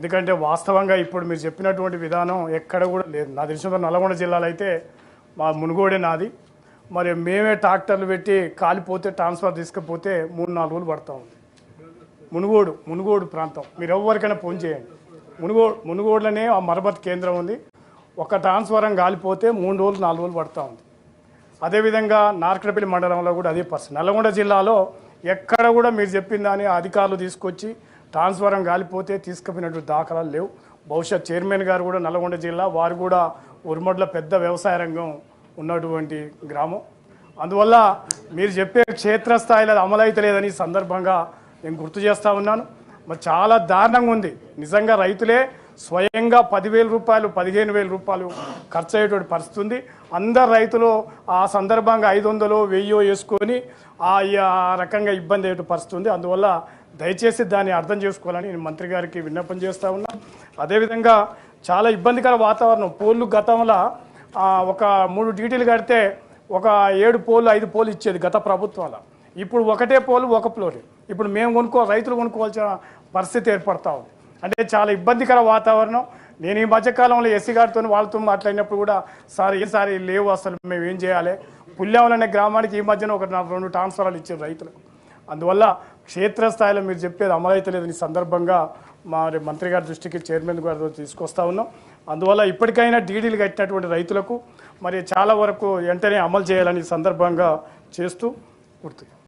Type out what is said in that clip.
ఎందుకంటే వాస్తవంగా ఇప్పుడు మీరు చెప్పినటువంటి విధానం ఎక్కడ కూడా లేదు. నా తెలిసినంత నల్గొండ జిల్లాలో అయితే మా మునుగోడే నాది. మరి మేమే ట్రాక్టర్లు పెట్టి కాలిపోతే ట్రాన్స్ఫర్ తీసుకుపోతే 3-4 రోజులు పడతా ఉంది. మునుగోడు ప్రాంతం మీరు ఎవరికైనా ఫోన్ చేయండి. మునుగోడులోనే ఆ మరమ్మతు కేంద్రం ఉంది. ఒక ట్రాన్స్ఫారం కాలిపోతే 3 రోజులు 4 రోజులు పడతా ఉంది. అదేవిధంగా నార్కడపల్లి మండలంలో కూడా అదే పరిస్థితి. నల్గొండ జిల్లాలో ఎక్కడ కూడా మీరు చెప్పిన దాని అధికారులు తీసుకొచ్చి ట్రాన్స్ఫారం కాలిపోతే తీసుకుపోయినటువంటి దాఖలాలు లేవు. బహుశా చైర్మన్ గారు కూడా నల్గొండ జిల్లా, వారు కూడా ఉరుమడ్ల పెద్ద వ్యవసాయ రంగం ఉన్నటువంటి గ్రామం. అందువల్ల మీరు చెప్పే క్షేత్రస్థాయిలో అమలైతే లేదని సందర్భంగా నేను గుర్తు చేస్తూ ఉన్నాను. మరి చాలా దారుణంగా ఉంది. నిజంగా రైతులే స్వయంగా 10,000 రూపాయలు 15,000 రూపాయలు ఖర్చు అయ్యేటువంటి పరిస్థితి ఉంది. అందరు రైతులు ఆ సందర్భంగా 500 1000 వేసుకొని ఆ రకంగా ఇబ్బంది అయ్యే పరిస్థితి ఉంది. అందువల్ల దయచేసి దాన్ని అర్థం చేసుకోవాలని నేను మంత్రి గారికి విన్నపం చేస్తూ ఉన్నా. అదేవిధంగా చాలా ఇబ్బందికర వాతావరణం. పోళ్ళు గతంలో ఒక 3 డ్యూటీలు కడితే ఒక 7 పోళ్ళు 5 పోళ్ళు ఇచ్చేది గత ప్రభుత్వాల. ఇప్పుడు ఒకటే పోలు ఒక ఫ్లోర్. ఇప్పుడు మేము రైతులు కొనుక్కోవాల్సిన పరిస్థితి ఏర్పడతా ఉంది. అంటే చాలా ఇబ్బందికర వాతావరణం. నేను ఈ మధ్యకాలంలో ఎస్సీ గారితో వాళ్ళతో మాట్లాడినప్పుడు కూడా ఈసారి లేవు, అసలు మేము ఏం చేయాలి. పుల్యావలం అనే గ్రామానికి ఈ మధ్యన ఒక 2 ట్రాన్స్ఫరాలు ఇచ్చారు రైతులకు. అందువల్ల క్షేత్రస్థాయిలో మీరు చెప్పేది అమలైతే లేదని సందర్భంగా మరి మంత్రి గారి దృష్టికి చైర్మన్ గారితో తీసుకొస్తా ఉన్నాం. అందువల్ల ఇప్పటికైనా డీడీలు కట్టినటువంటి రైతులకు మరి చాలా వరకు వెంటనే అమలు చేయాలని సందర్భంగా చేస్తూ గుర్తు.